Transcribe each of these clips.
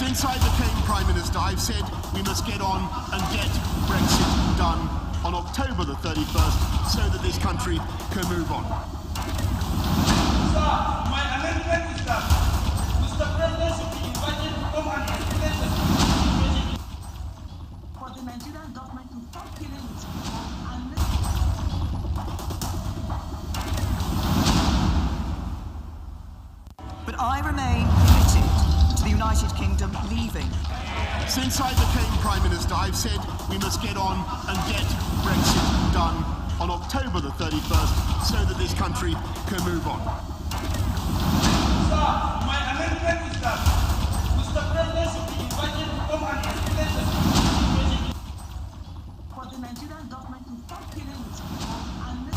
Since I became Prime Minister, I've said we must get on and get Brexit done on October the 31st so that this country can move on. Sir, my amendment is that Mr. President should be invited to come and explain the situation. For the Nigerian government to stop killing its people and But I remain committed to the United Kingdom leaving. Since I became Prime Minister, I've said we must get on and get Brexit done on October the 31st so that this country can move on. Sir, my amendment is that Mr. President should be invited to come and explain the situation. for the Nigerian government to stop killing its people and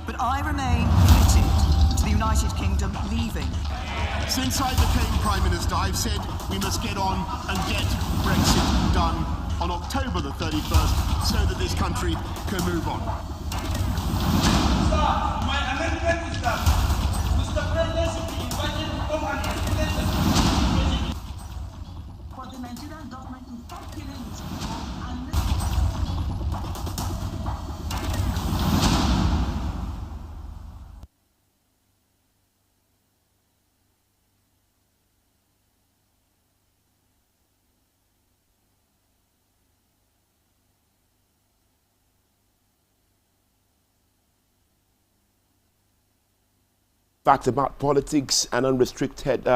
But I remain committed to the United Kingdom leaving. Since I became Prime Minister, I've said we must get on and get Brexit done on October the 31st so that this country can move on. Sir, my amendment is that Mr. President should be invited to come and explain the situation. for the Nigerian government to stop killing its people and Facts about politics and unrestricted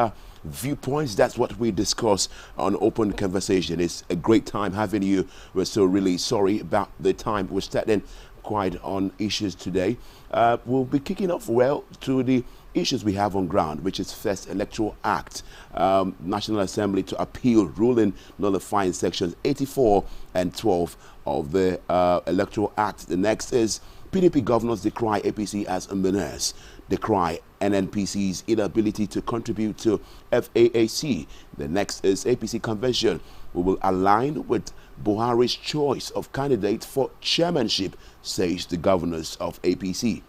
viewpoints. That's what we discuss on Open Conversation. It's a great time having you. We're so really sorry about the time we're starting quite on issues today. We'll be kicking off to the issues we have on ground, which is first Electoral Act, National Assembly to appeal ruling nullifying sections 84 and 12 of the Electoral Act. The next is PDP governors decry APC as a menace, decry NNPC's inability to contribute to FAAC. The next is APC convention. We will align with Buhari's choice of candidate for chairmanship, says the governors of APC.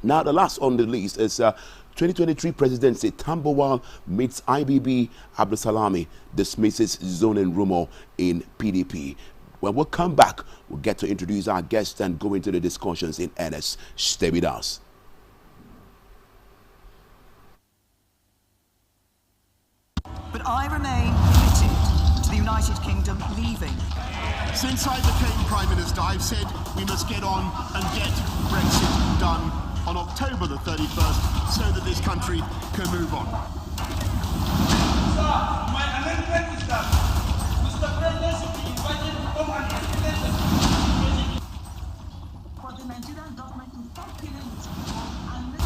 Now, the last on the list is 2023 presidency. Tambowal meets IBB. Abdusalami dismisses zoning rumor in PDP. When we come back, we'll get to introduce our guests and go into the discussions in earnest. Stay with us. But I remain committed to the United Kingdom leaving. Since I became Prime Minister, I've said we must get on and get Brexit done on October the 31st so that this country can move on. Sir, my amendment is that Mr. President should be invited to come and explain the situation. for the Nigerian government to stop killing its people and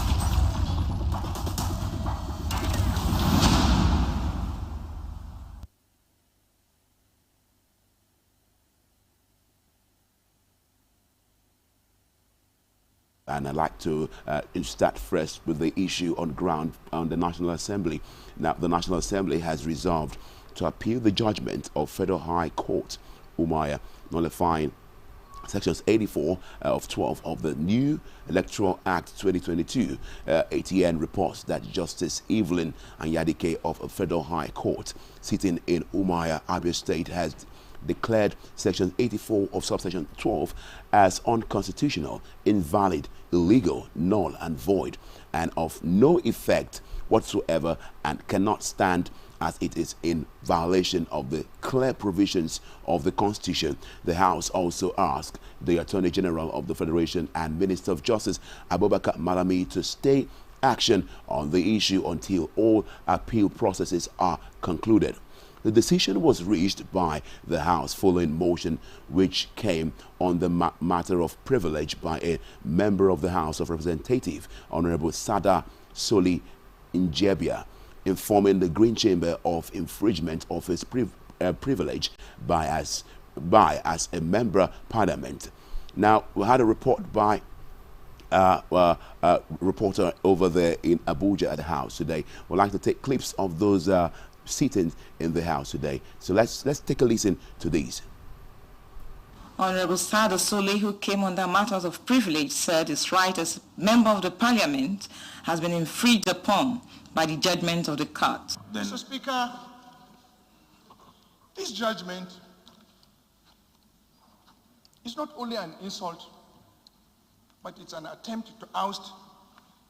And I'd like to start first with the issue on ground on the National Assembly. Now, the National Assembly has resolved to appeal the judgment of Federal High Court, Umaya, nullifying sections 84 of 12 of the new Electoral Act 2022. ATN reports that Justice Evelyn Anyadike of a Federal High Court sitting in Umaya, Abia State, has declared section 84 of subsection 12 as unconstitutional, invalid, illegal, null and void, and of no effect whatsoever, and cannot stand as it is in violation of the clear provisions of the Constitution. The House also asked the Attorney General of the Federation and Minister of Justice, Abubakar Malami, to stay action on the issue until all appeal processes are concluded. The decision was reached by the House following motion which came on the matter of privilege by a member of the House of Representatives, Honorable Sada Soli Njebia, informing the Green Chamber of infringement of his privilege by as a member parliament. Now, we had a report by reporter over there in Abuja at the House today. We'd like to take clips of those sitting in the House today. So let's take a listen to these. Honorable Sada Sole, who came under matters of privilege, said his right as member of the parliament has been infringed upon by the judgment of the court. Mr. Speaker, this judgment is not only an insult, but it's an attempt to oust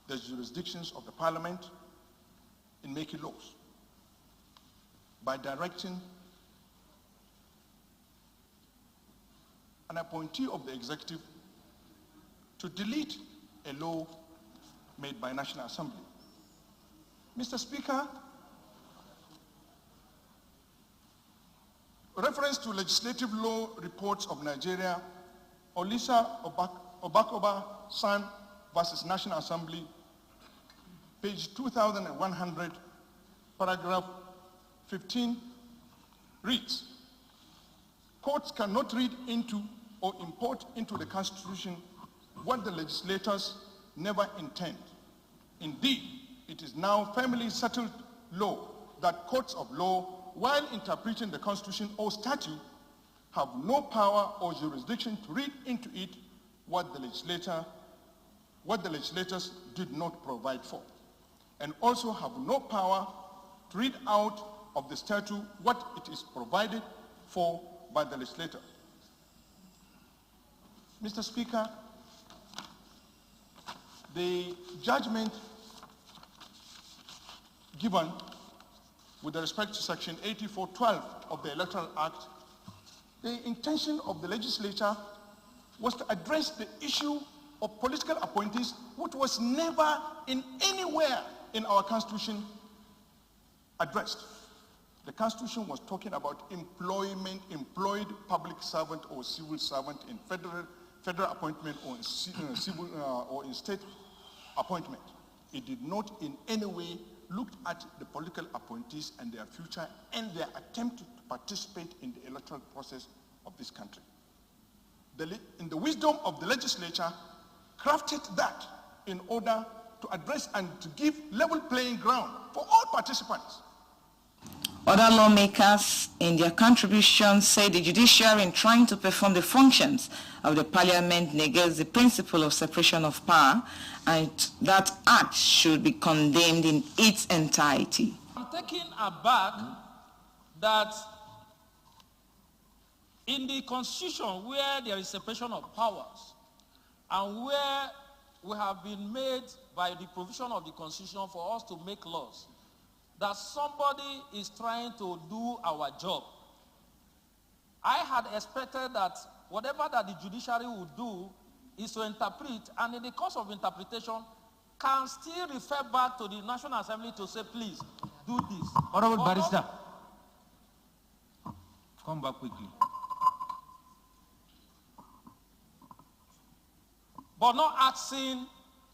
the jurisdictions of the parliament in making laws by directing an appointee of the executive to delete a law made by National Assembly. Mr. Speaker, reference to legislative law reports of Nigeria, Olisa Obakoba San versus National Assembly, page 2100, paragraph 15 reads, courts cannot read into or import into the Constitution what the legislators never intend. Indeed, it is now firmly settled law that courts of law, while interpreting the Constitution or statute, have no power or jurisdiction to read into it what the legislators did not provide for, and also have no power to read out of the statute what it is provided for by the legislator. Mr. Speaker, the judgment given with respect to Section 8412 of the Electoral Act, the intention of the legislature was to address the issue of political appointees, which was never in anywhere in our Constitution addressed. The Constitution was talking about employment, employed public servant or civil servant in federal appointment or in civil or in state appointment. It did not in any way look at the political appointees and their future and their attempt to participate in the electoral process of this country. In the wisdom of the legislature, crafted that in order to address and to give level playing ground for all participants. Other lawmakers in their contributions say the judiciary, in trying to perform the functions of the parliament, negates the principle of separation of power, and that act should be condemned in its entirety. I'm taken aback that in the Constitution, where there is separation of powers, and where we have been made by the provision of the Constitution for us to make laws, that somebody is trying to do our job. I had expected that whatever that the judiciary would do is to interpret, and in the course of interpretation, can still refer back to the National Assembly to say, please, do this. Honorable Barrister, come back quickly. But not asking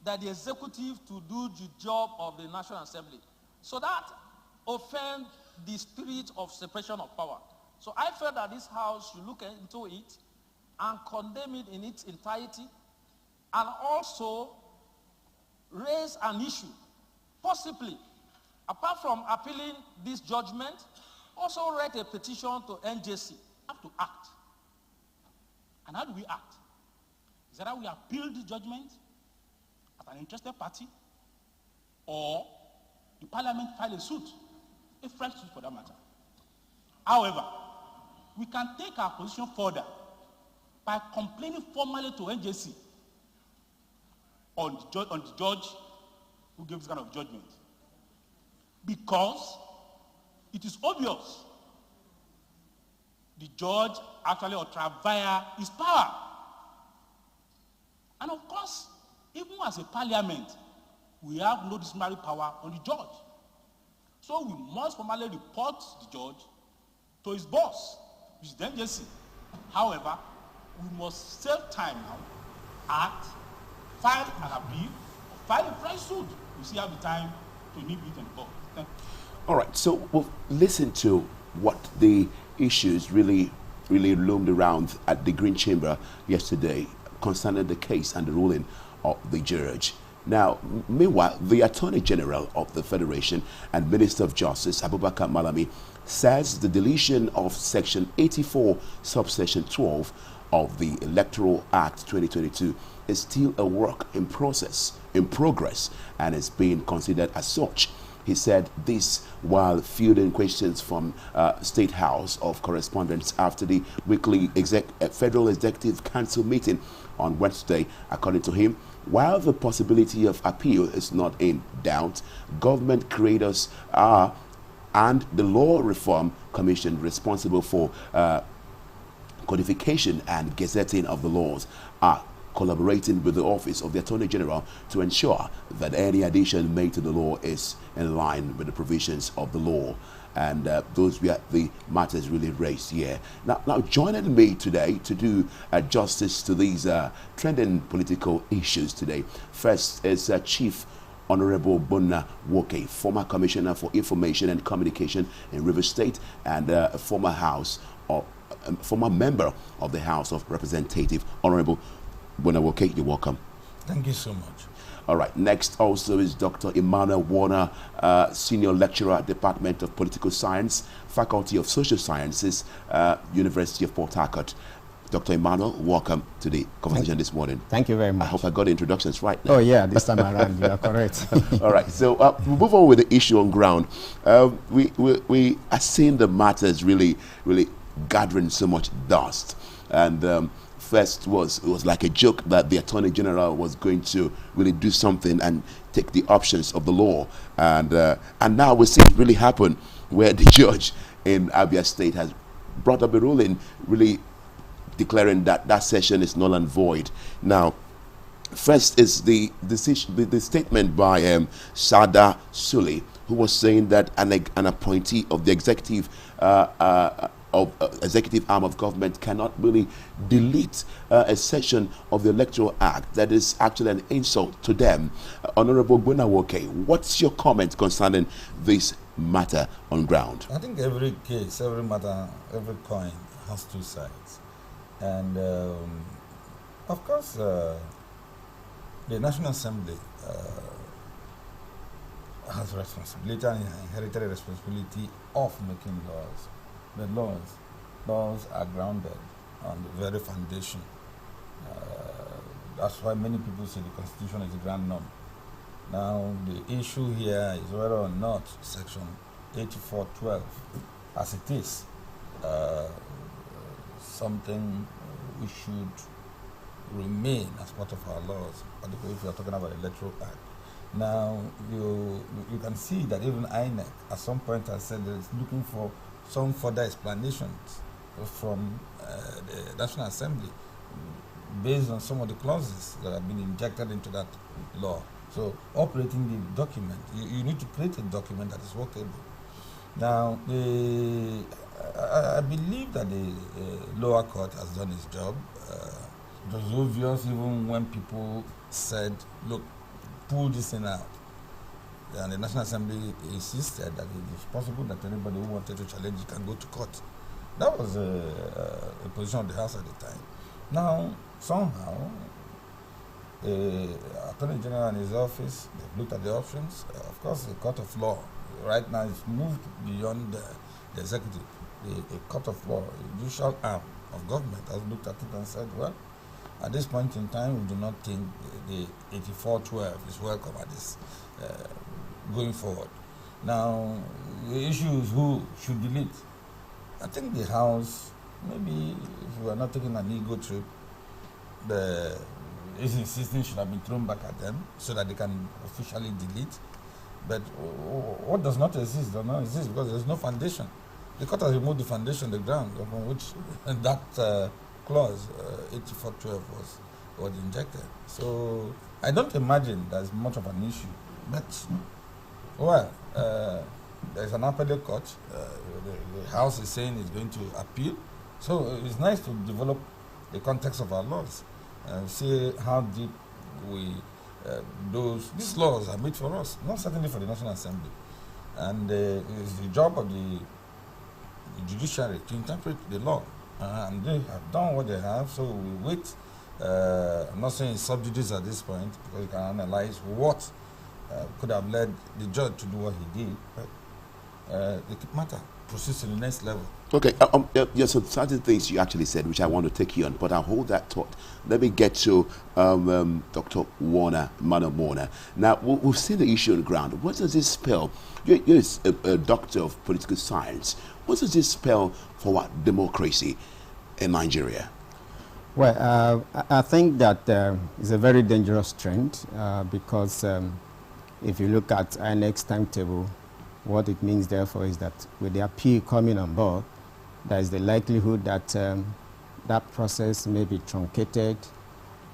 that the executive to do the job of the National Assembly. So that offends the spirit of separation of power. So I felt that this House should look into it and condemn it in its entirety, and also raise an issue, possibly, apart from appealing this judgment, also write a petition to NJC. Have to act. And how do we act? Is that we appeal the judgment as an interested party, or the parliament file a suit, a fresh suit for that matter. However, we can take our position further by complaining formally to NJC on the judge who gave this kind of judgment. Because it is obvious the judge actually ought via his power. And of course, even as a parliament, we have no disciplinary power on the judge. So we must formally report the judge to his boss, which is the NJC. However, we must save time now, act, file an appeal, or file a fresh suit. We still have the time to nip it on the ball. Thank you. All right, so we'll listen to what the issues really loomed around at the Green Chamber yesterday concerning the case and the ruling of the judge. Now, meanwhile, the Attorney General of the Federation and Minister of Justice, Abubakar Malami, says the deletion of Section 84, subsection 12 of the Electoral Act 2022 is still a work in progress, and is being considered as such. He said this while fielding questions from State House of Correspondents after the weekly Federal Executive Council meeting on Wednesday. According to him, while the possibility of appeal is not in doubt, government creators are and the Law Reform Commission responsible for codification and gazetting of the laws are collaborating with the Office of the Attorney General to ensure that any addition made to the law is in line with the provisions of the law. And those were the matters really raised here. Now joining me today to do justice to these trending political issues today, first is Chief Honorable Bona Woke, former Commissioner for Information and Communication in Rivers State, and a former member of the House of Representatives. Honorable Bona Woke, you're welcome. Thank you so much. All right, next also is Dr. Emmanuel Warner, Senior Lecturer, Department of Political Science, Faculty of Social Sciences, University of Port Harcourt. Dr. Emmanuel, welcome to the conversation this morning. Thank you very much. I hope I got the introductions right now. Oh yeah, this time around you are correct. All right, so we'll move on with the issue on ground. We are seeing the matters really gathering so much dust, and first it was like a joke that the Attorney General was going to really do something and take the options of the law, and now we see it really happen, where the judge in Abia State has brought up a ruling really declaring that that session is null and void. Now, first is the statement by Sada Suli, who was saying that an appointee of the executive executive arm of government cannot really delete a section of the Electoral Act that is actually an insult to them. Honorable Bunawoke, what's your comment concerning this matter on ground? I think every case, every matter, every coin has two sides. And of course, the National Assembly has responsibility and inherited responsibility of making laws. The laws are grounded on the very foundation. That's why many people say the Constitution is the grand norm. Now, the issue here is whether or not Section 8412, as it is, something we should remain as part of our laws, particularly if you are talking about the Electoral Act. Now, you can see that even INEC at some point has said that it's looking for some further explanations from the National Assembly based on some of the clauses that have been injected into that law. So, operating the document, you need to create a document that is workable. Now, I believe that the lower court has done its job. It was obvious even when people said, look, pull this thing out. And the National Assembly insisted that it is possible that anybody who wanted to challenge it can go to court. That was a position of the House at the time. Now, somehow, the Attorney General and his office, they've looked at the options. Of course, the court of law right now is moved beyond the executive. The court of law, the judicial arm of government, has looked at it and said, well, at this point in time, we do not think the 8412 is welcome at this going forward. Now, the issue is who should delete. I think the House, maybe if we are not taking an ego trip, the insistence should have been thrown back at them so that they can officially delete. But what does not exist does not exist because there is no foundation. The court has removed the foundation, the ground upon which that clause 8412 was injected. So I don't imagine there's much of an issue. But well, there's an appellate court. The House is saying it's going to appeal. So it's nice to develop the context of our laws and see how deep these laws are made for us, not certainly for the National Assembly. And it's the job of the judiciary to interpret the law. And they have done what they have, so we wait. I'm not saying it's sub judice at this point, because you can analyze what could have led the judge to do what he did. But the matter proceeds to the next level. Okay, there's some certain things you actually said which I want to take you on, but I'll hold that thought. Let me get to Dr. Warner Manamona. Now, we've seen the issue on the ground. What does this spell? You're a doctor of political science. What does this spell for what democracy in Nigeria? Well, I think that it's a very dangerous trend because if you look at INEC's timetable, what it means therefore is that with the appeal coming on board, there is the likelihood that that process may be truncated,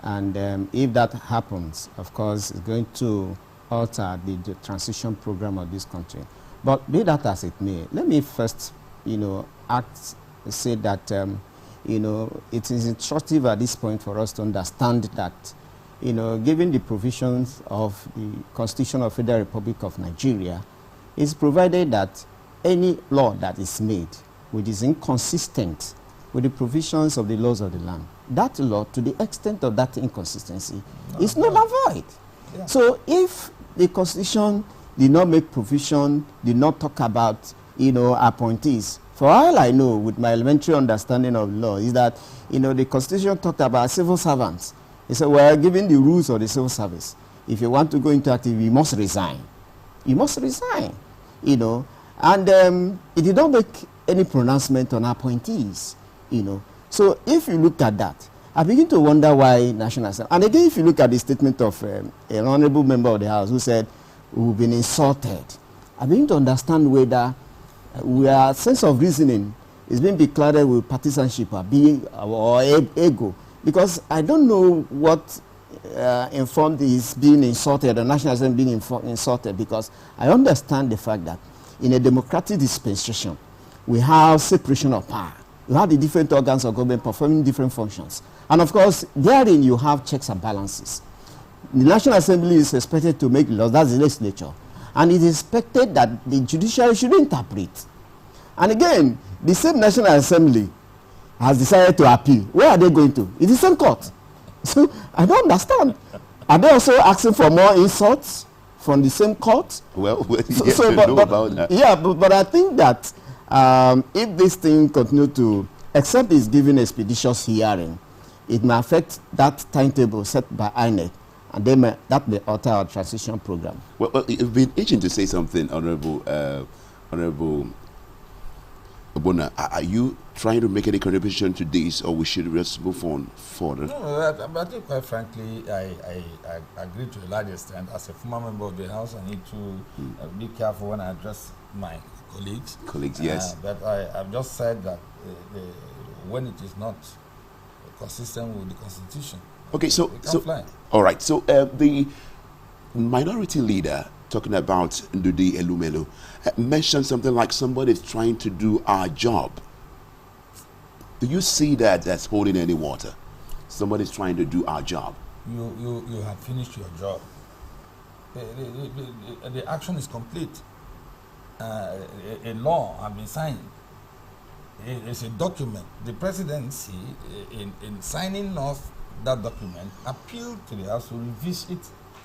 and if that happens, of course, it's going to alter the transition program of this country. But be that as it may, let me first, say that it is instructive at this point for us to understand that, given the provisions of the Constitution of the Federal Republic of Nigeria, it's provided that any law that is made which is inconsistent with the provisions of the laws of the land, that law, to the extent of that inconsistency, is null and void. Yeah. So if the Constitution did not make provision, did not talk about, appointees, for all I know, with my elementary understanding of law, is that, the Constitution talked about civil servants. It said, well, given the rules of the civil service, if you want to go into active, you must resign. You must resign, and it did not make any pronouncement on appointees, So if you look at that, I begin to wonder why National Assembly, and again, if you look at the statement of an honorable member of the House who said, we've been insulted, I begin to understand whether our sense of reasoning is being declared with partisanship or ego, because I don't know what informed is being insulted, the National Assembly being insulted, because I understand the fact that in a democratic dispensation, we have separation of power. You have the different organs of government performing different functions. And of course, therein you have checks and balances. The National Assembly is expected to make laws, that's the legislature. And it is expected that the judiciary should interpret. And again, the same National Assembly has decided to appeal. Where are they going to? It is the same court. So I don't understand. Are they also asking for more insults from the same court? Well, about that. Yeah, but I think that if this thing continue to, except it's given expeditious hearing, it may affect that timetable set by INEC, and that may alter our transition program. Well, you've been itching to say something, Honorable Obona. Are you trying to make any contribution to this, or we should just move on further? No, I think quite frankly, I agree to a large extent. As a former member of the House, I need to be careful when I address my colleagues. Colleagues, yes. But I've just said that when it is not consistent with the Constitution, okay, so fly. All right. So the minority leader, talking about Ndudi Elumelu, mentioned something like somebody is trying to do our job. Do you see that as holding any water? Somebody's trying to do our job. You have finished your job. The action is complete. A law has been signed. It's a document. The presidency, in signing off that document, appealed to the House to revisit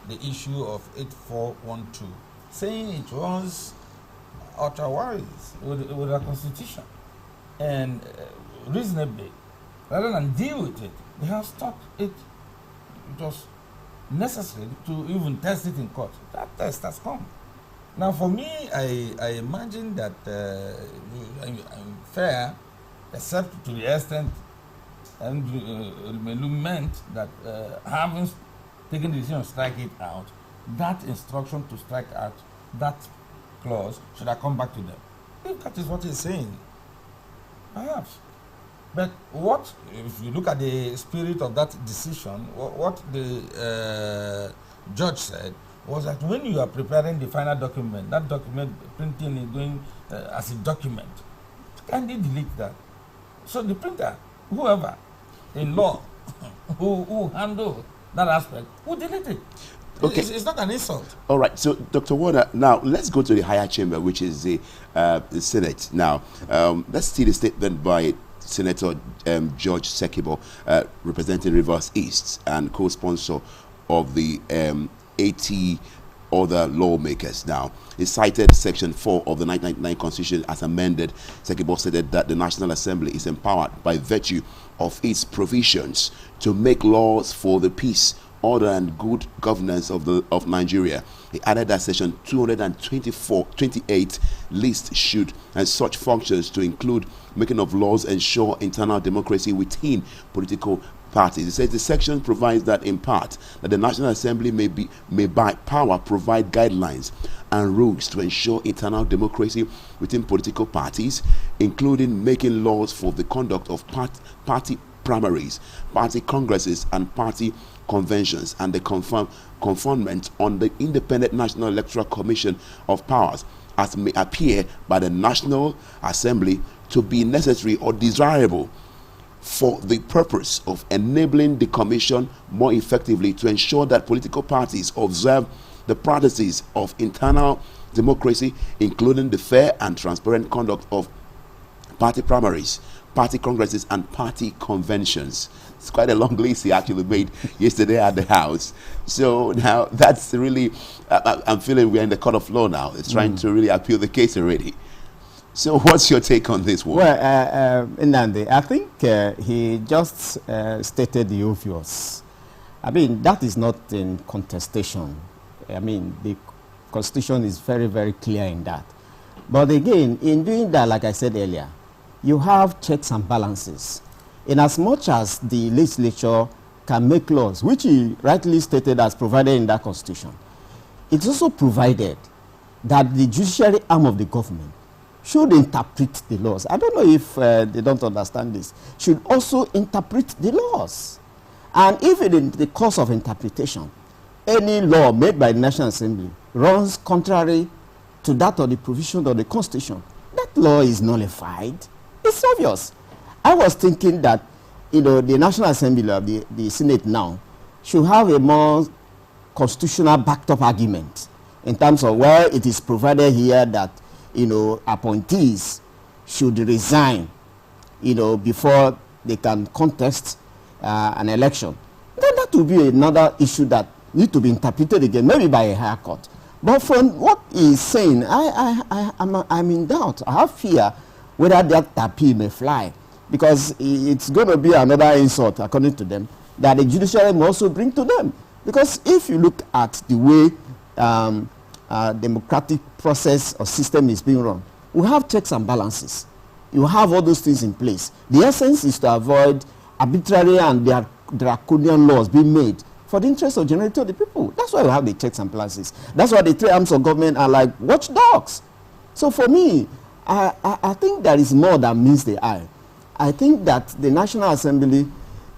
the issue of 8412, saying it was otherwise with the Constitution. And reasonably, rather than deal with it, they have stopped it. It was necessary to even test it in court. That test has come. Now, for me, I imagine that I'm fair, except to the extent and meant that having taken the decision to strike it out, that instruction to strike out that clause should have come back to them. If that is what he's saying, perhaps. But what, if you look at the spirit of that decision, what the judge said was that when you are preparing the final document, that document printing is going as a document, kindly delete that. So the printer, whoever in law who handle that aspect, will delete it. Okay. It's not an insult. All right. So, Dr. Warner, now let's go to the higher chamber, which is the Senate. Now, let's see the statement by Senator George Sekibo, representing Rivers East and co-sponsor of the 80 other lawmakers. Now, it cited Section 4 of the 1999 Constitution as amended. Sekibor stated that the National Assembly is empowered by virtue of its provisions to make laws for the peace, order, and good governance of Nigeria. He added that Section 228 list should and such functions to include making of laws, ensure internal democracy within political parties. He says the section provides that in part that the National Assembly may by power provide guidelines and rules to ensure internal democracy within political parties, including making laws for the conduct of party primaries, party congresses, and party conventions, and the conferment on the Independent National Electoral Commission of powers as may appear by the National Assembly to be necessary or desirable for the purpose of enabling the Commission more effectively to ensure that political parties observe the practices of internal democracy, including the fair and transparent conduct of party primaries, party congresses, and party conventions. It's quite a long list he actually made yesterday at the House. So now that's really, I'm feeling we're in the court of law now. It's trying to really appeal the case already. So what's your take on this one? Well, Nnamdi, I think he just stated the obvious. I mean, that is not in contestation. I mean, the Constitution is very, very clear in that. But again, in doing that, like I said earlier, you have checks and balances. In as much as the legislature can make laws, which he rightly stated as provided in that Constitution, it's also provided that the judiciary arm of the government should interpret the laws. I don't know if they don't understand this. Should also interpret the laws. And if in the course of interpretation, any law made by the National Assembly runs contrary to that of the provision of the Constitution, that law is nullified. It's obvious. I was thinking that, you know, the National Assembly of the Senate now should have a more constitutional backed up argument in terms of where it is provided here that, you know, appointees should resign, you know, before they can contest an election. Then that will be another issue that needs to be interpreted again, maybe by a higher court. But from what he's saying, I'm in doubt. I have fear whether that tapis may fly, because it's going to be another insult, according to them, that the judiciary may also bring to them. Because if you look at the way democratic process or system is being run, we have checks and balances. You have all those things in place. The essence is to avoid arbitrary and draconian laws being made for the interest of generality of the people. That's why we have the checks and balances. That's why the three arms of government are like watchdogs. So for me, I think there is more than meets the eye. I think that the National Assembly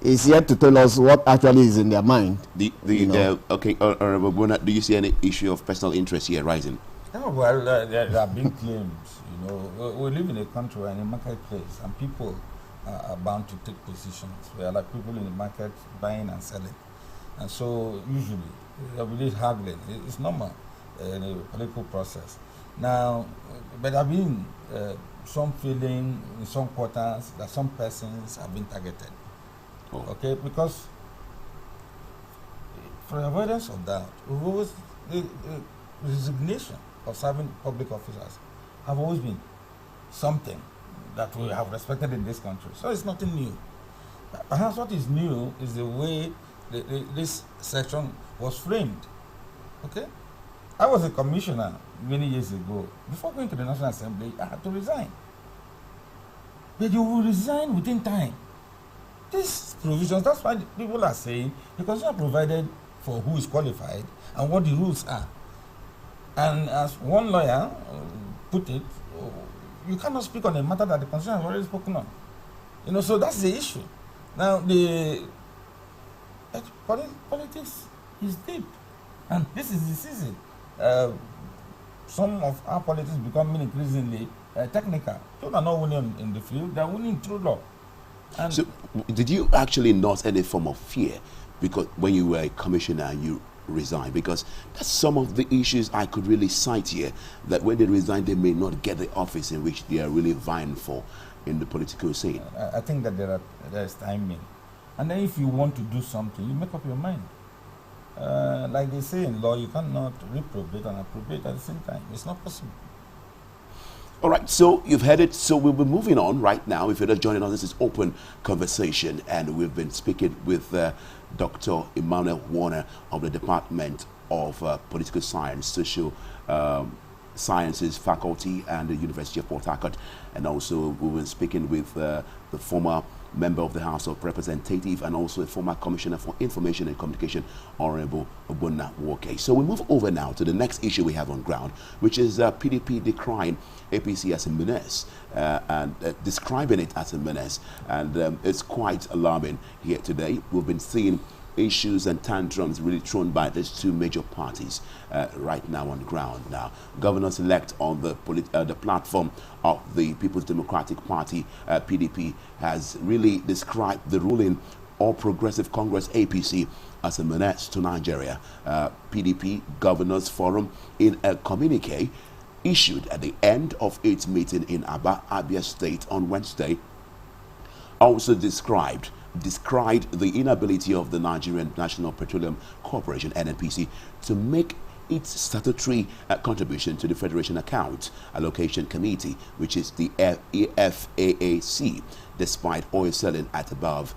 is yet to tell us what actually is in their mind. Okay, Honorable Bona, do you see any issue of personal interest here rising? No, well, there are big claims. You know, we live in a country and a marketplace, and people are bound to take positions. We are like people in the market buying and selling, and so usually there will be haggling. It's normal in a political process. Now, but there have been some feeling in some quarters that some persons have been targeted. Oh. Okay, because for avoidance of doubt, we've always the resignation of serving public officers have always been something that we have respected in this country. So it's nothing new. Perhaps what is new is the way this section was framed. Okay, I was a commissioner many years ago. Before going to the National Assembly, I had to resign. But you will resign within time. These provisions, that's why people are saying, because you are provided for who is qualified and what the rules are. And as one lawyer put it, you cannot speak on a matter that the Constitution has already spoken on. You know, so that's the issue. Now, the politics is deep, and this is the season. Some of our politics becoming increasingly technical. People are not winning in the field; they are winning through law. And so, did you actually not any form of fear because when you were a commissioner and you resigned? Because that's some of the issues I could really cite here, that when they resign, they may not get the office in which they are really vying for in the political scene. I think that there is timing. And then if you want to do something, you make up your mind. Like they say in law, you cannot reprobate and approbate at the same time. It's not possible. All right, so you've heard it. So we'll be moving on right now. If you're just joining us, this is Open Conversation, and we've been speaking with Dr. Emmanuel Warner of the Department of Political Science, Social Sciences Faculty, and the University of Port Harcourt. And also we've been speaking with the former member of the House of Representatives and also a former Commissioner for Information and Communication, Honorable Obunna Woke. So we move over now to the next issue we have on ground, which is PDP decrying APC as a menace and describing it as a menace. And it's quite alarming here today. We've been seeing issues and tantrums really thrown by these two major parties right now on ground. Now, governors-elect on the platform of the People's Democratic Party, PDP, has really described the ruling All Progressive Congress, APC, as a menace to Nigeria. PDP Governors Forum, in a communique issued at the end of its meeting in Aba, Abia State on Wednesday, also described the inability of the Nigerian National Petroleum Corporation, NNPC, to make its statutory contribution to the Federation Account Allocation Committee, which is the FAAC, despite oil selling at above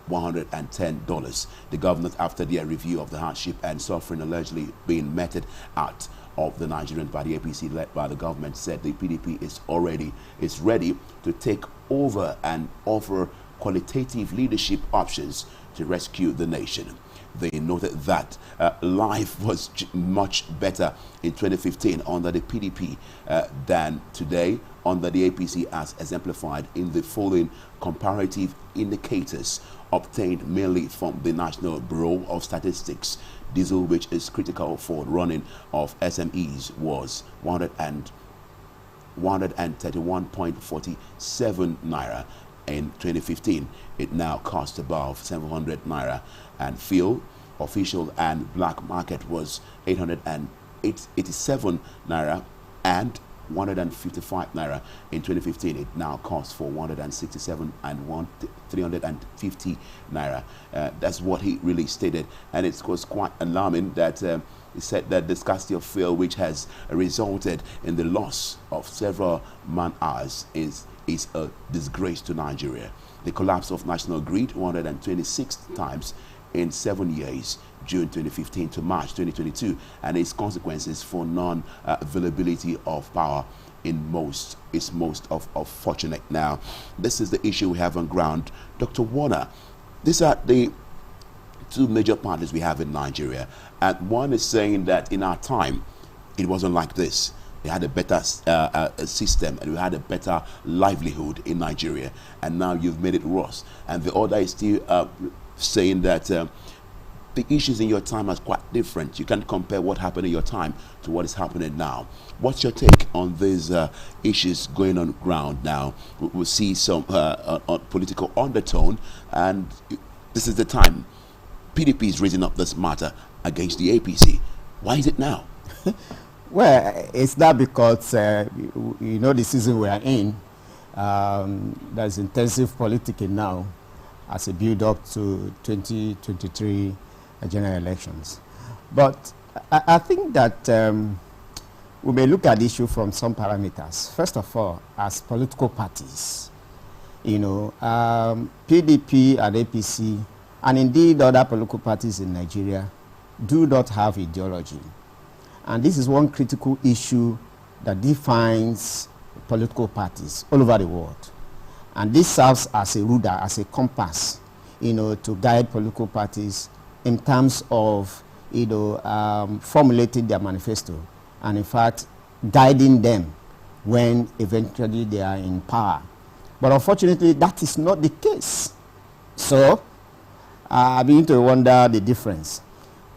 $110. The government, after their review of the hardship and suffering allegedly being meted at of the Nigerian by the APC led by the government, said the PDP is ready to take over and offer qualitative leadership options to rescue the nation. They noted that life was much better in 2015 under the PDP than today under the APC, as exemplified in the following comparative indicators obtained mainly from the National Bureau of Statistics. Diesel, which is critical for running of SMEs, was 131.47 naira. In 2015, it now costs above 700 naira, and fuel, official and black market, was 887 naira and 155 naira. In 2015, it now costs for 167 and 350 naira. That's what he really stated, and it was quite alarming that he said that the scarcity of fuel, which has resulted in the loss of several man-hours, is a disgrace to Nigeria. The collapse of national grid 126 times in 7 years, June 2015 to March 2022, and its consequences for non-availability of power is most fortunate. Now, this is the issue we have on ground. Dr. Warner, these are the two major parties we have in Nigeria, and one is saying that in our time, it wasn't like this. We had a better system and we had a better livelihood in Nigeria, and now you've made it worse. And the other is still saying that the issues in your time are quite different. You can't compare what happened in your time to what is happening now. What's your take on these issues going on ground now? We'll see some political undertone, and this is the time PDP is raising up this matter against the APC. Why is it now? Well, it's that because, you know, the season we are in, there's intensive politicking now as a build-up to 2023 general elections. But I think that we may look at the issue from some parameters. First of all, as political parties, you know, PDP and APC, and indeed other political parties in Nigeria, do not have ideology. And this is one critical issue that defines political parties all over the world. And this serves as a ruler, as a compass, you know, to guide political parties in terms of, you know, formulating their manifesto and, in fact, guiding them when eventually they are in power. But unfortunately, that is not the case. So I begin to wonder the difference.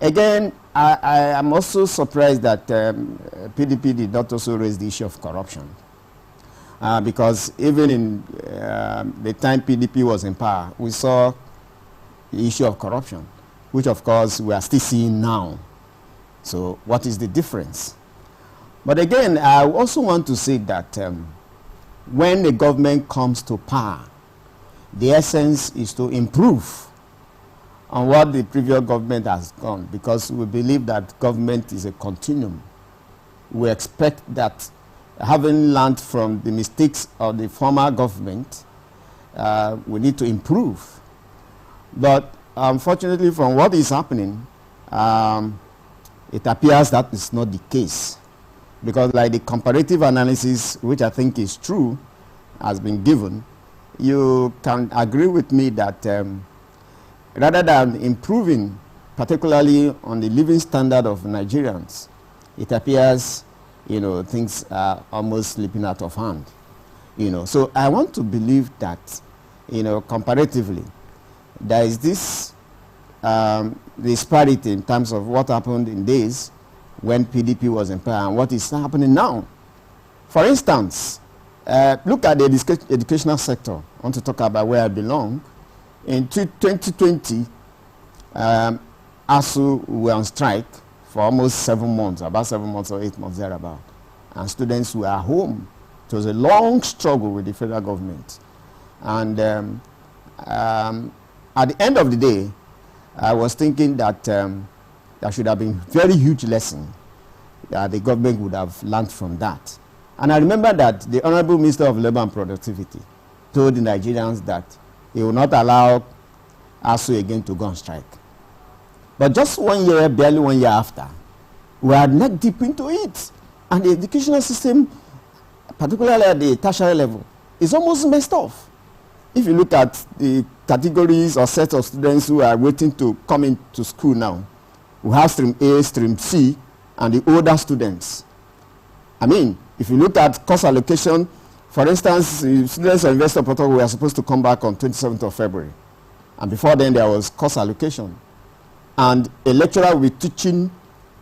Again, I am also surprised that PDP did not also raise the issue of corruption. Because even in the time PDP was in power, we saw the issue of corruption, which of course we are still seeing now. So what is the difference? But again, I also want to say that when the government comes to power, the essence is to improve on what the previous government has done, because we believe that government is a continuum. We expect that, having learned from the mistakes of the former government, we need to improve. But unfortunately, from what is happening, it appears that is not the case. Because like the comparative analysis, which I think is true, has been given, you can agree with me that rather than improving, particularly on the living standard of Nigerians, it appears, things are almost slipping out of hand. So I want to believe that, comparatively, there is this disparity in terms of what happened in days when PDP was in power and what is happening now. For instance, look at the educational sector. I want to talk about where I belong. In 2020, ASU were on strike for almost 7 months, about 7 months or 8 months thereabout. And students were at home. It was a long struggle with the federal government. And at the end of the day, I was thinking that there should have been very huge lesson that the government would have learned from that. And I remember that the Honorable Minister of Labour and Productivity told the Nigerians that he will not allow ASU again to go on strike. But just 1 year, barely 1 year after, we are neck deep into it. And the educational system, particularly at the tertiary level, is almost messed off. If you look at the categories or sets of students who are waiting to come into school now, we have stream A, stream C, and the older students. I mean, if you look at course allocation, for instance, students of investor protocol were supposed to come back on 27th of February. And before then, there was course allocation. And a lecturer will be teaching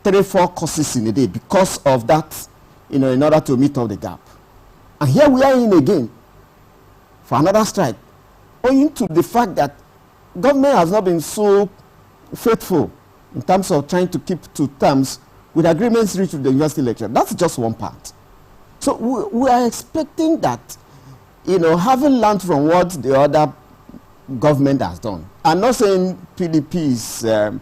3-4 courses in a day because of that, in order to meet up the gap. And here we are in again for another strike, owing to the fact that government has not been so faithful in terms of trying to keep to terms with agreements reached with the university lecturer. That's just one part. So we are expecting that, having learned from what the other government has done. I'm not saying PDP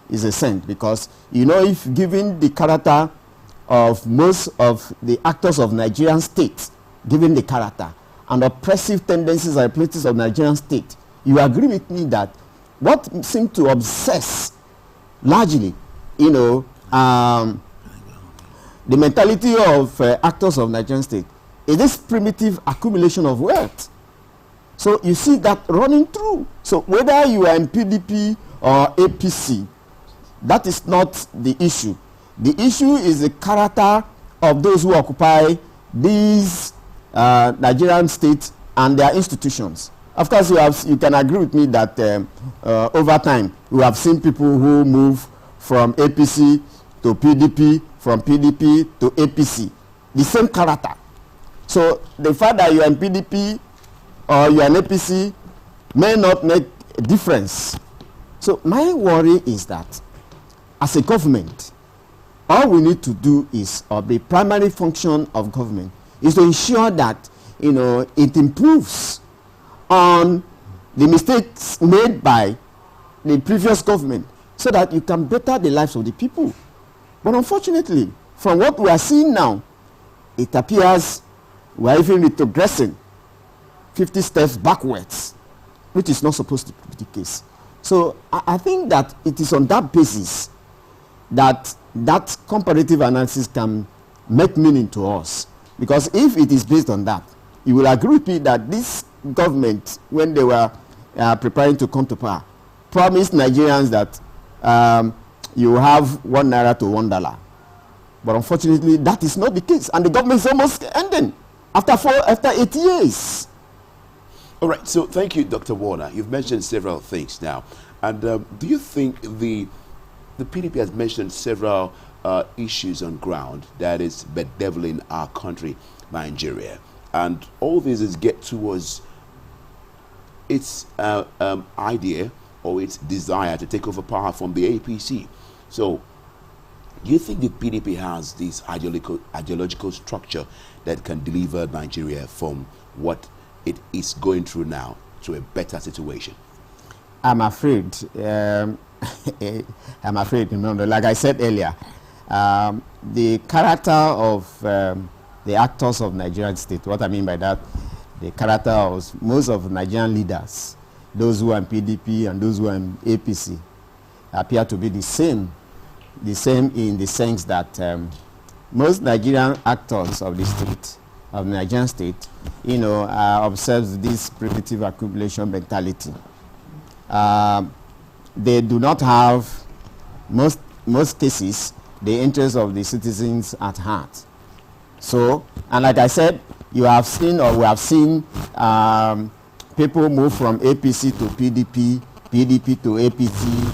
is a saint, because, if given the character of most of the actors of Nigerian state, given the character and oppressive tendencies and practices of Nigerian state, you agree with me that what seems to obsess largely, the mentality of actors of Nigerian state is this primitive accumulation of wealth. So you see that running through. So whether you are in PDP or APC, that is not the issue. The issue is the character of those who occupy these Nigerian states and their institutions. Of course, you can agree with me that over time, we have seen people who move from APC to PDP, from PDP to APC. The same character. So the fact that you are in PDP or you are in APC may not make a difference. So my worry is that as a government, all we need to do is, or the primary function of government, is to ensure that, it improves on the mistakes made by the previous government so that you can better the lives of the people. But unfortunately, from what we are seeing now, it appears we are even retrogressing 50 steps backwards, which is not supposed to be the case. So I think that it is on that basis that comparative analysis can make meaning to us. Because if it is based on that, you will agree with me that this government, when they were preparing to come to power, promised Nigerians that you have 1 naira to $1. But unfortunately, that is not the case. And the government is almost ending after 8 years. All right, so thank you, Dr. Warner. You've mentioned several things now. And do you think the PDP has mentioned several issues on ground that is bedeviling our country, Nigeria? And all this is get towards its idea or its desire to take over power from the APC. So do you think the PDP has this ideological structure that can deliver Nigeria from what it is going through now to a better situation? I'm afraid, remember, like I said earlier, the character of the actors of Nigerian state, what I mean by that, the character of most of Nigerian leaders, those who are in PDP and those who are in APC, appear to be the same in the sense that most Nigerian actors of the state, of the Nigerian state, observe this primitive accumulation mentality. They do not have, most cases, the interests of the citizens at heart. So, and like I said, you have seen, or we have seen, people move from APC to PDP, PDP to APC,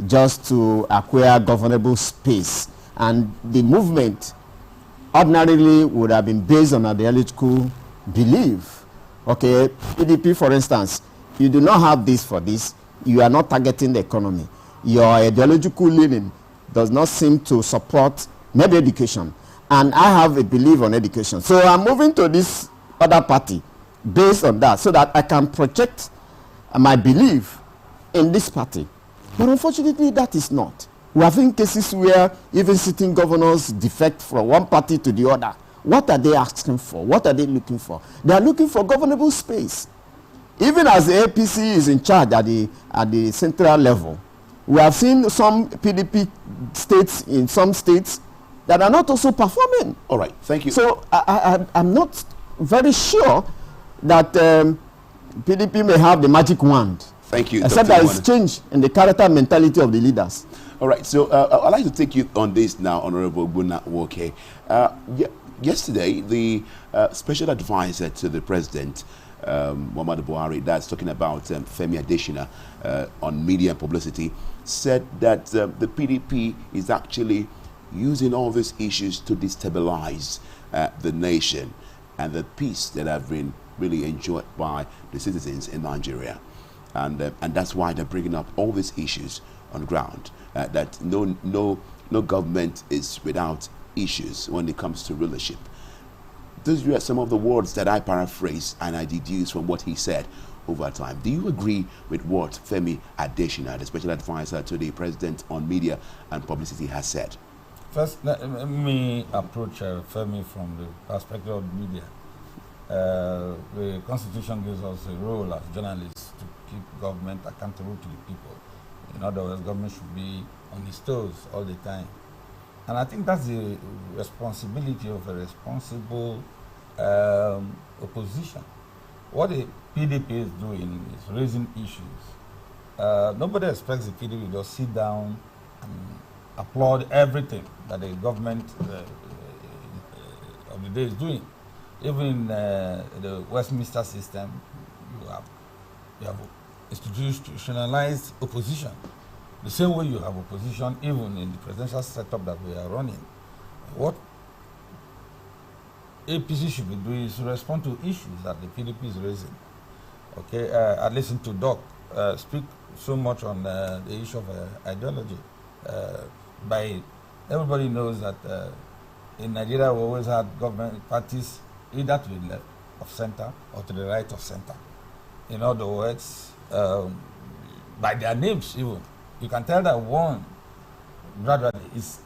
just to acquire governable space. And the movement ordinarily would have been based on ideological belief. Okay, PDP, for instance, you do not have this for this, you are not targeting the economy. Your ideological leaning does not seem to support maybe education. And I have a belief on education. So I'm moving to this other party based on that, so that I can project my belief in this party. But unfortunately, that is not. We have seen cases where even sitting governors defect from one party to the other. What are they asking for? What are they looking for? They are looking for governable space. Even as the APC is in charge at the central level, we have seen some PDP states in some states that are not also performing. All right, thank you. So I'm not very sure that PDP may have the magic wand. Thank you, except there is change in the character and mentality of the leaders. All right, so I'd like to take you on this now, Honorable Buna Woke. Yesterday, the special advisor to the president, Muhammadu Buhari, that's talking about Femi Adesina on media and publicity, said that the PDP is actually using all these issues to destabilize the nation and the peace that have been really enjoyed by the citizens in Nigeria. And that's why they're bringing up all these issues on ground, that no government is without issues when it comes to rulership. Those were some of the words that I paraphrased and I deduced from what he said over time. Do you agree with what Femi Adesina, the special advisor to the president on media and publicity, has said? First, let me approach Femi from the perspective of the media. The Constitution gives us a role as journalists to keep government accountable to the people. In other words, government should be on its toes all the time. And I think that's the responsibility of a responsible opposition. What the PDP is doing is raising issues. Nobody expects the PDP to just sit down and applaud everything that the government of the day is doing. Even in the Westminster system, you have institutionalized opposition. The same way you have opposition, even in the presidential setup that we are running. What APC should be doing is to respond to issues that the PDP is raising. Okay, I listened to Doc speak so much on the issue of ideology. Everybody knows that in Nigeria we always had government parties either to the left of center or to the right of center. In other words, by their names even, you can tell that one gradually is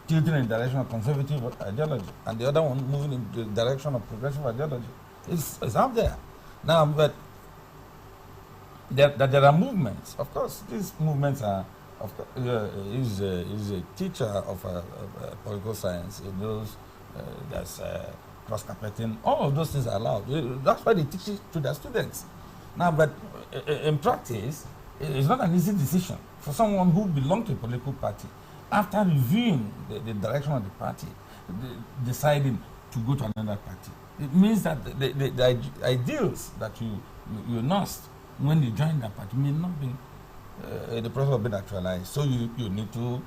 tilting in the direction of conservative ideology and the other one moving in the direction of progressive ideology. It's out there. Now, but there are movements. Of course, these movements are, is a teacher of political science. He knows there's cross-carpeting. All of those things are allowed. That's why they teach it to their students. Now, but in practice, it's not an easy decision for someone who belongs to a political party, after reviewing the direction of the party, deciding to go to another party. It means that the ideals that you nursed when you joined that party may not be the process of being actualized. So you need to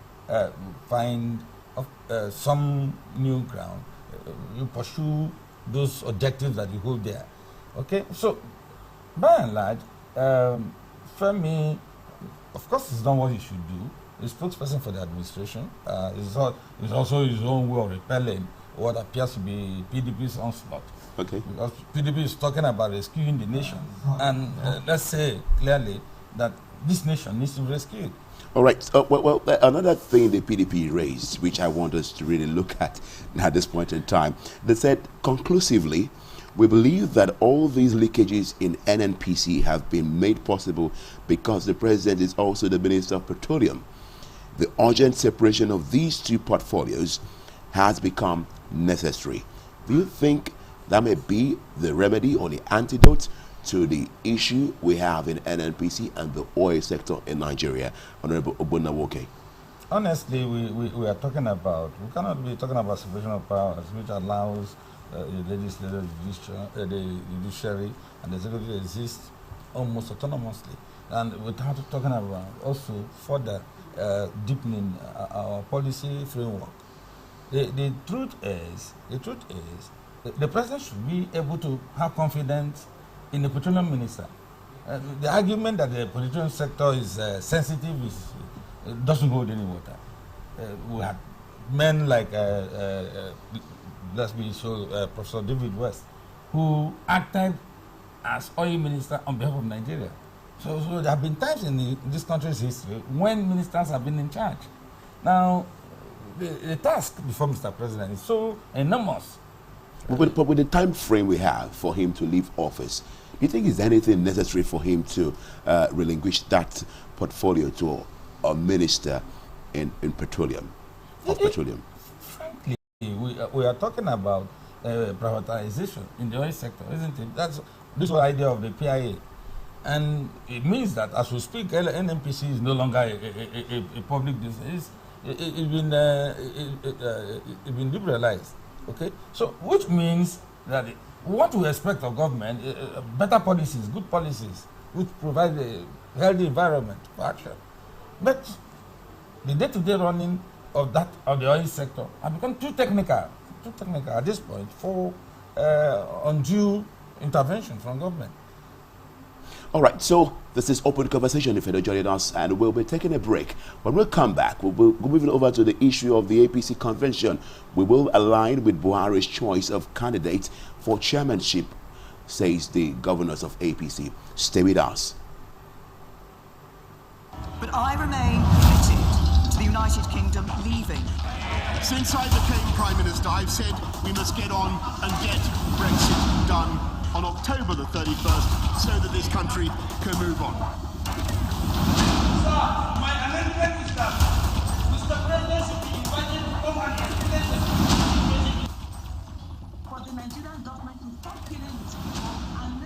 find some new ground. You pursue those objectives that you hold there. Okay, so by and large, Femi, of course, it's done what he should do. He's spokesperson for the administration. It's also his own way of repelling what appears to be PDP's onslaught. Okay. Because PDP is talking about rescuing the nation. And let's say clearly that this nation needs to be rescued. All right. Well, another thing the PDP raised, which I want us to really look at this point in time, they said conclusively, we believe that all these leakages in NNPC have been made possible because the president is also the Minister of Petroleum. The urgent separation of these two portfolios has become necessary. Do you think that may be the remedy or the antidote to the issue we have in NNPC and the oil sector in Nigeria? Honorable Obunawoke. Honestly, we are talking about, we cannot be talking about separation of powers, which allows the legislature, the judiciary, and the executive to exist almost autonomously. And without talking about also further deepening our policy framework. The truth is, the president should be able to have confidence in the petroleum minister. The argument that the petroleum sector is sensitive doesn't hold any water. We had men like, let's be sure, Professor David West, who acted as oil minister on behalf of Nigeria. So there have been times in this country's history when ministers have been in charge. Now, the task before Mr. President is so enormous. But with the time frame we have for him to leave office, do you think is anything necessary for him to relinquish that portfolio to a minister in petroleum, petroleum? Frankly, we are talking about privatization in the oil sector, isn't it? That's this whole idea of the PIA. And it means that as we speak, NNPC is no longer a public business. It's been liberalized. Okay, so which means that what we expect of government, better policies, good policies, which provide a healthy environment for action. But the day-to-day running of the oil sector have become too technical at this point for undue intervention from government. All right, so this is Open Conversation if you're joining us, and we'll be taking a break. When we come back, we'll be moving over to the issue of the APC convention. We will align with Buhari's choice of candidate for chairmanship, says the governors of APC. Stay with us. But I remain committed to the United Kingdom leaving. Since I became Prime Minister, I've said we must get on and get Brexit done on October the 31st so that this country can move on. Sir, my amendment is that Mr. President should be invited to come and explain the For the Nigerian government to stop killing its people and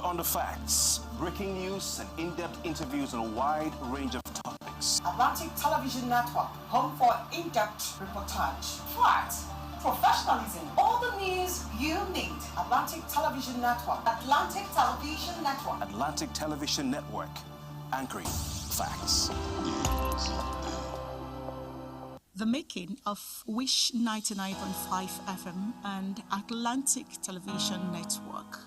On the facts, breaking news, and in-depth interviews on a wide range of topics. Atlantic Television Network, home for in-depth reportage. Facts, professionalism, all the news you need. Atlantic Television Network. Atlantic Television Network. Atlantic Television Network, anchoring facts. The making of Wish 99.5 FM and Atlantic Television Network.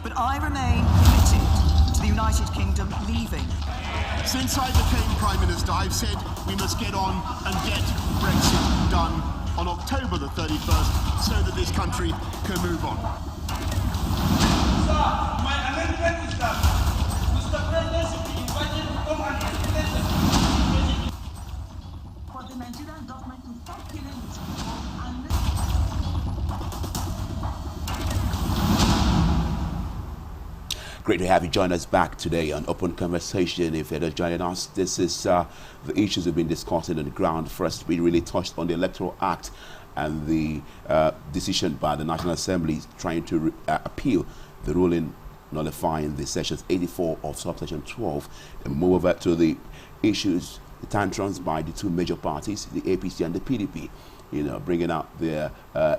But I remain committed to the United Kingdom leaving. Since I became Prime Minister, I've said we must get on and get Brexit done on October the 31st so that this country can move on. Sir, my amendment is that Mr. President should be invited to come and explain the situation. For the Nigerian government to stop killing its people and Great to have you join us back today on Open Conversation. If you're just joining us, this is the issues we've been discussing on the ground. First, we really touched on the Electoral Act and the decision by the National Assembly trying to appeal the ruling nullifying the sections 84 of subsection 12 and move over to the issues, the tantrums by the two major parties, the APC and the PDP, you know, bringing out their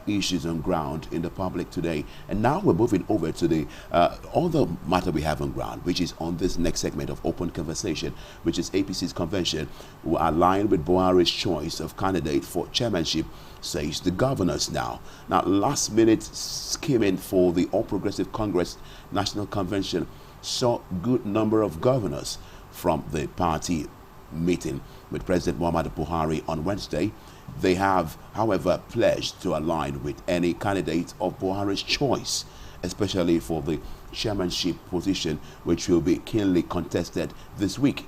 issues on ground in the public today. And now we're moving over to the other matter we have on ground, which is on this next segment of Open Conversation, which is APC's convention, who are aligned with Buhari's choice of candidate for chairmanship, says the governors now. Now, last minute scheming for the All Progressive Congress National Convention saw good number of governors from the party meeting with President Muhammadu Buhari on Wednesday. They have, however, pledged to align with any candidate of Buhari's choice, especially for the chairmanship position, which will be keenly contested this week.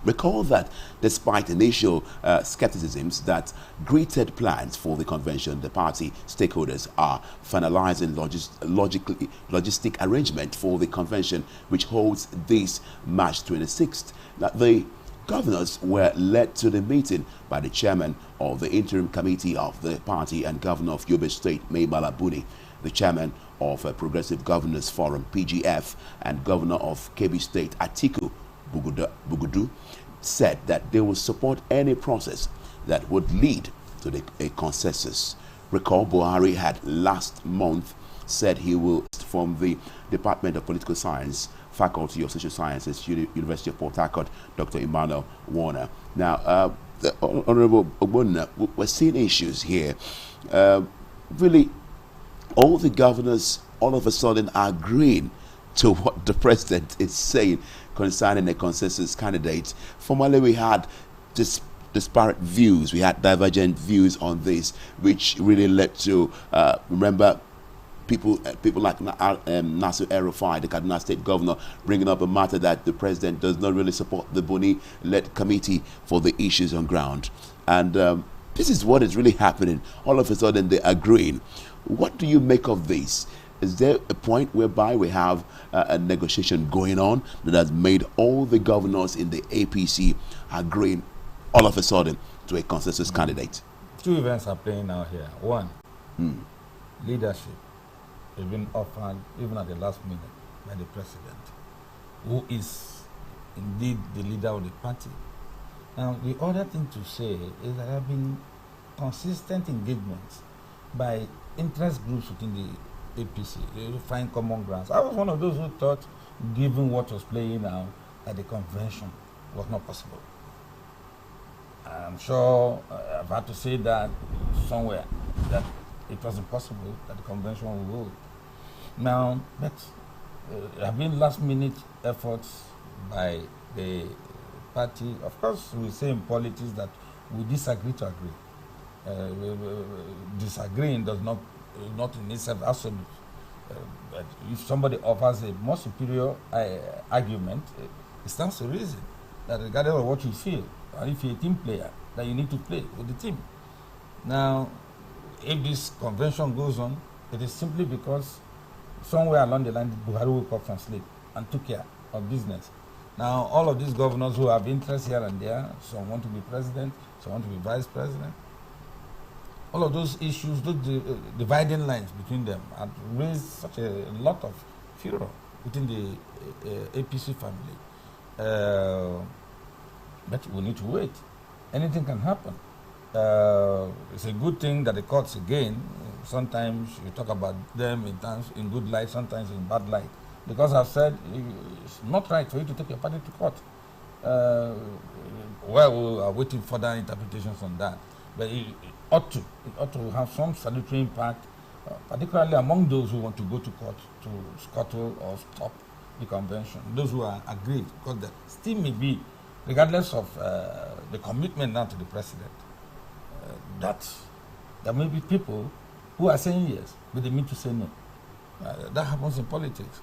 Recall that despite initial skepticisms that greeted plans for the convention, the party stakeholders are finalizing logistic arrangement for the convention, which holds this March 26th. Now, the governors were led to the meeting by the chairman of the interim committee of the party and governor of Yobe State, Mai Mala Buni, the chairman of Progressive Governors Forum, PGF, and governor of Kebbi State, Atiku Bugudu, said that they will support any process that would lead to a consensus. Recall, Buhari had last month said he will from the Department of Political Science, Faculty of Social Sciences, University of Port Harcourt, Dr. Emmanuel Warner. Now, the Honorable Ogbonna, we're seeing issues here. Really, all the governors all of a sudden are agreeing to what the president is saying concerning a consensus candidate. Formerly, we had disparate views. We had divergent views on this, which really led to, remember, people like Nasir El-Rufai, the Kaduna State governor, bringing up a matter that the president does not really support the Buni-led committee for the issues on ground. And this is what is really happening. All of a sudden, they're agreeing. What do you make of this? Is there a point whereby we have a negotiation going on that has made all the governors in the APC agreeing all of a sudden to a consensus candidate? Two events are playing out here. One, leadership has been offered even at the last minute by the president, who is indeed the leader of the party. Now, the other thing to say is that there have been consistent engagements by interest groups within the APC to find common grounds. I was one of those who thought, given what was playing out, that the convention was not possible. I'm sure I've had to say that somewhere, that it was impossible that the convention would hold. Now, but there have been last-minute efforts by the party. Of course, we say in politics that we disagree to agree. Disagreeing does not in itself absolute. But if somebody offers a more superior argument, it stands to reason that regardless of what you feel, and if you're a team player, that you need to play with the team. Now, if this convention goes on, it is simply because somewhere along the line, Buhari woke up from sleep and took care of business. Now, all of these governors who have interests here and there, some want to be president, some want to be vice president, all of those issues, those dividing lines between them, have raised such a lot of furor within the APC family. But we need to wait. Anything can happen. It's a good thing that the courts, again, sometimes you talk about them in good light, sometimes in bad light. Because I've said it's not right for you to take your party to court. Well, we are waiting for further interpretations on that. But it ought to have some salutary impact, particularly among those who want to go to court to scuttle or stop the convention. Those who are aggrieved, because there still may be, regardless of the commitment now to the president, that there may be people who are saying yes, but they mean to say no. That happens in politics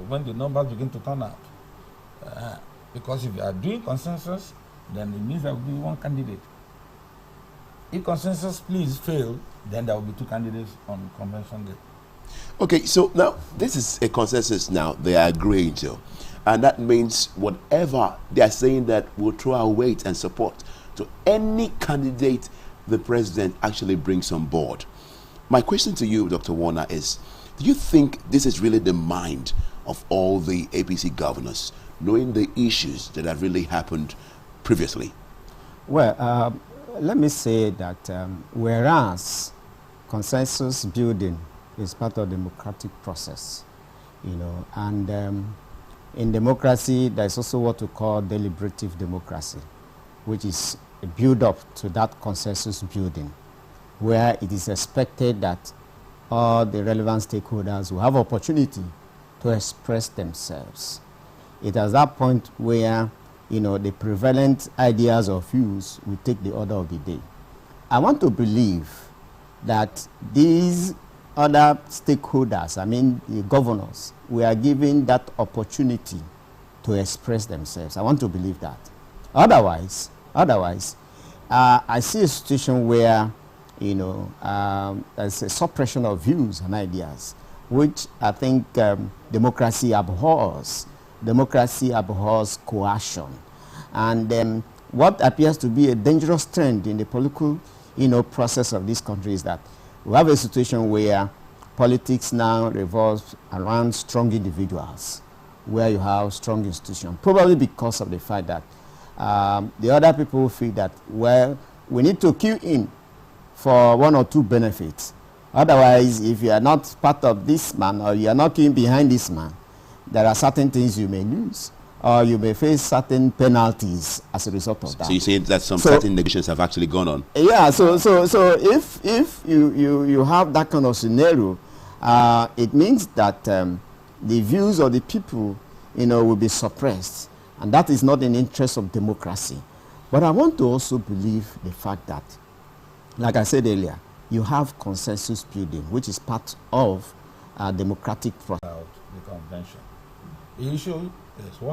when the numbers begin to turn out. Because if you are doing consensus, then it means there will be one candidate. If consensus please fail, then there will be two candidates on convention day. Okay, so now this is a consensus now. They are agreeing to. And that means whatever they are saying, that we'll throw our weight and support to any candidate the president actually brings on board. My question to you, Dr. Warner, is, do you think this is really the mind of all the APC governors, knowing the issues that have really happened previously? Well, let me say that whereas consensus building is part of the democratic process, and in democracy, there's also what we call deliberative democracy, which is a build-up to that consensus building, where it is expected that all the relevant stakeholders will have opportunity to express themselves. It is that point where, the prevalent ideas or views will take the order of the day. I want to believe that these other stakeholders, the governors, we are given that opportunity to express themselves. I want to believe that. Otherwise, I see a situation where, there's a suppression of views and ideas, which I think democracy abhors. Democracy abhors coercion. And what appears to be a dangerous trend in the political, process of this country is that we have a situation where politics now revolves around strong individuals, where you have strong institutions, probably because of the fact that the other people feel that, well, we need to queue in for one or two benefits. Otherwise, if you are not part of this man or you are not queuing behind this man, there are certain things you may lose, or you may face certain penalties as a result of that. So you say that certain negotiations have actually gone on? Yeah, so if you have that kind of scenario, it means that the views of the people, will be suppressed. And that is not in the interest of democracy. But I want to also believe the fact that, like I said earlier, you have consensus building, which is part of democratic process. The convention. The issue is what